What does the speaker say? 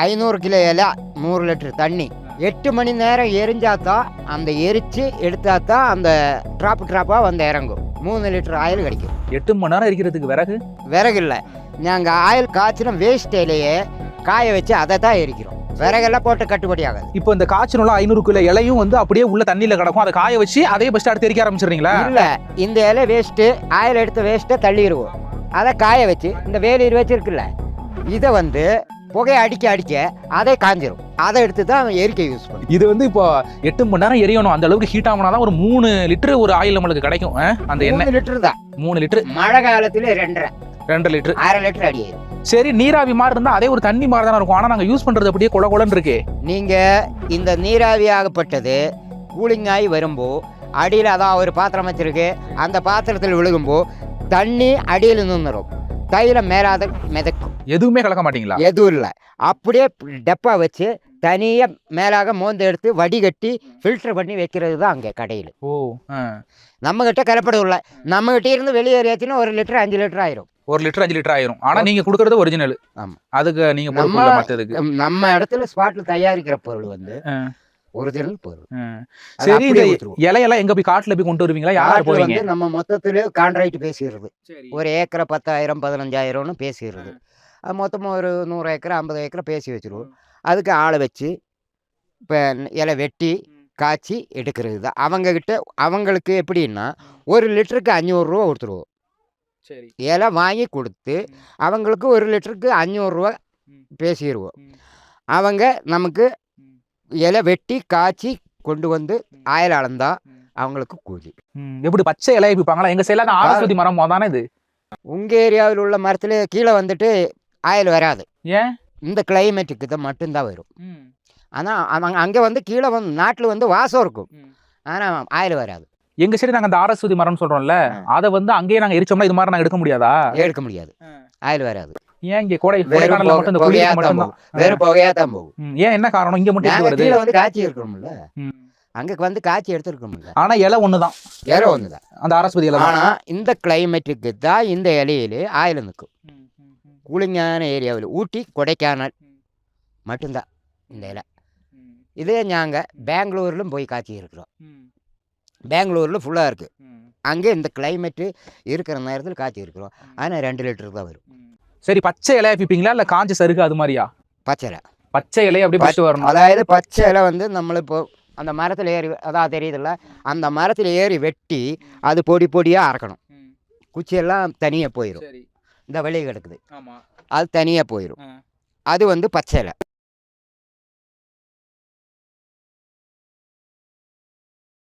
500 kilo இலை 100 litre தண்ணி 8 மணி நேரம் எரிஞ்சாதான் அந்த எரிச்சு எடுத்தாதான் அந்த ட்ராப்பாக வந்து இறங்கும். 3 லிட்டர் ஆயில் கிடைக்கும். 8 மணி நேரம் எரிக்கிறதுக்கு விறகு இல்லை, நாங்கள் ஆயில் காய்ச்சின வேஸ்ட் இலையே காய வச்சு அதை தான் எரிக்கிறோம். விறகெல்லாம் போட்டு கட்டுப்படி ஆகாது. இப்போ இந்த காய்ச்சல் 500 கிலோ இலையும் வந்து அப்படியே உள்ள தண்ணியில் கிடக்கும். அதை காய வச்சு அதே பஸ்ட் அடுத்து எரிக்க ஆரம்பிச்சிடுறீங்களா? இல்லை, இந்த இலை வேஸ்ட்டு, ஆயில் எடுத்த வேஸ்ட்டை தள்ளிடுவோம். அதை காய வச்சு இந்த வேலையில் வச்சுருக்குல்ல, இதை வந்து புகையை அடிக்க அதை காஞ்சிரும். அதை எடுத்து தான் எரிக்க யூஸ் பண்ணும். இது வந்து இப்போ 8 மணி நேரம் எரியணும். அந்த அளவுக்கு ஹீட் ஆகுனா தான் ஒரு 3 லிட்டர் ஒரு ஆயில் நம்மளுக்கு கிடைக்கும். அந்த எண்ணெய் 3 லிட்டர் தான். 3 லிட்டர். மழை காலத்துல 2 லிட்டர், 1/2 லிட்டர் அடியாது. சரி, நீராவி மாதிரி இருந்தா அதே ஒரு தண்ணி மாதிரி தானே இருக்கும். ஆனா நாங்க யூஸ் பண்றது அப்படியே கொலன்னு இருக்கு. நீங்க இந்த நீராவி ஆகப்பட்டது கூலிங் ஆகி வரும்போ அடியில் அதான் ஒரு பாத்திரம் வச்சிருக்கு, அந்த பாத்திரத்தில் விழுகும்போ தண்ணி அடியில் நின்றுடும், தைலம் மேலாத மிதக்கும். எதுவுமே கலக்க மாட்டீங்களா? எதுவும் இல்லை, அப்படியே டப்பா வச்சு தனியாக மேலாக மோந்து எடுத்து வடிகட்டி ஃபில்டர் பண்ணி வைக்கிறது தான் அங்கே கடையில். ஓ, நம்மகிட்ட கலப்படம் இல்லை. நம்மகிட்ட இருந்து வெளியேறியாச்சுன்னா 1 லிட்டர் 5 லிட்டர் ஆயிரும். 1 லிட்டர் 5 லிட்டர் ஆயிரும். ஆனா நீங்க கொடுக்கறது ஒரிஜினல். ஆமா, அதுக்கு நீங்க நம்ம இடத்துல ஸ்பாட்ல தயாரிக்கிற பொருள் வந்து ஒரிஜினல் பொருள். சரி, இந்த இலையெல்லாம் எங்க போய் காட்டுல போய் கொண்டு வருவீங்களா? யார் போவீங்க? நம்ம மொத்தத்துல கான்ட்ராக்ட் பேசிடுறது. ஒரு ஏக்கரை 10,000 15,000 பேசிடுறது. அது மொத்தமாக ஒரு 100 ஏக்கர் 50 ஏக்கரை பேசி வச்சிருவோம். அதுக்கு ஆளை வச்சு இப்போ இலை வெட்டி காய்ச்சி எடுக்கிறது தான் அவங்கக்கிட்ட. அவங்களுக்கு எப்படின்னா 1 லிட்டருக்கு 500 ரூபா கொடுத்துருவோம். சரி, இலை வாங்கி கொடுத்து அவங்களுக்கு 1 லிட்டருக்கு 500 ரூபா பேசிடுவோம். அவங்க நமக்கு இலை வெட்டி காய்ச்சி கொண்டு வந்து ஆயில் அளந்தா அவங்களுக்கு கூலி. எப்படி பச்சை இலையை விற்பாங்களா? எங்க சைடில் தான் ஆரஸ்வதி மரம் தானே இது. உங்கள் ஏரியாவில் உள்ள மரத்துல கீழே வந்துட்டு ஆயில் வராது. ஏன்? இந்த கிளைமேட்டுக்கு தான் மட்டும்தான் வரும். ஆனால் அவங்க அங்கே வந்து கீழே வந்து நாட்டில் வந்து வாசம் இருக்கும், ஆனால் ஆயில் வராது. எங்க சைடு நாங்கள் அந்த ஆரஸ்வதி மரம்னு சொல்றோம்ல, அதை வந்து அங்கேயே நாங்கள் எரிச்சோம்னா இது மாதிரி நாங்கள் எடுக்க முடியாதா? எடுக்க முடியாது, ஆயில் வராது. ஏன் இங்கே கொடைக்கானல்ல மட்டும் இந்த குளிருக்கு மட்டும் தான் வேறு புகையா தான் போகும். ஏன், என்ன காரணம்? இங்க மட்டும் வருது. கீழே வந்து காய்ச்சி இருக்கணும்ல, அங்கே வந்து காய்ச்சி எடுத்துருக்கோம்ல. ஆனா இலை ஒண்ணுதான், இலை ஒண்ணுதான் அந்த ஆரஸ்வதி இலை. ஆனா இந்த கிளைமேட்டுக்கு தான் இந்த இலையில ஆயில் நிற்கும். கூலிங்கான ஏரியாவில் ஊட்டி கொடைக்கானல் மட்டும்தான் இந்த இலை. இதே நாங்கள் பெங்களூர்லும் போய் காய்ச்சி இருக்கிறோம். பெங்களூரில் ஃபுல்லாக இருக்குது. அங்கே இந்த கிளைமேட்டு இருக்கிற நேரத்தில் காய்ச்சி இருக்கிறோம். ஆனால் 2 லிட்டர் தான் வரும். சரி, பச்சை இலையை விற்பீங்களா இல்லை காஞ்ச சருகு அது மாதிரியா? பச்சை இலை. பச்சை இலையை அப்படி பச்சை வரணும். அதாவது பச்சை இலை வந்து நம்மள இப்போ அந்த மரத்தில் ஏறி, அதான் தெரியுதுல்ல, அந்த மரத்தில் ஏறி வெட்டி அது பொடி பொடியாக அரைக்கணும். குச்சியெல்லாம் தனியாக போயிடும். இந்த வெளியே கிடக்குது, அது தனியாக போயிடும். அது வந்து பச்சை இலை.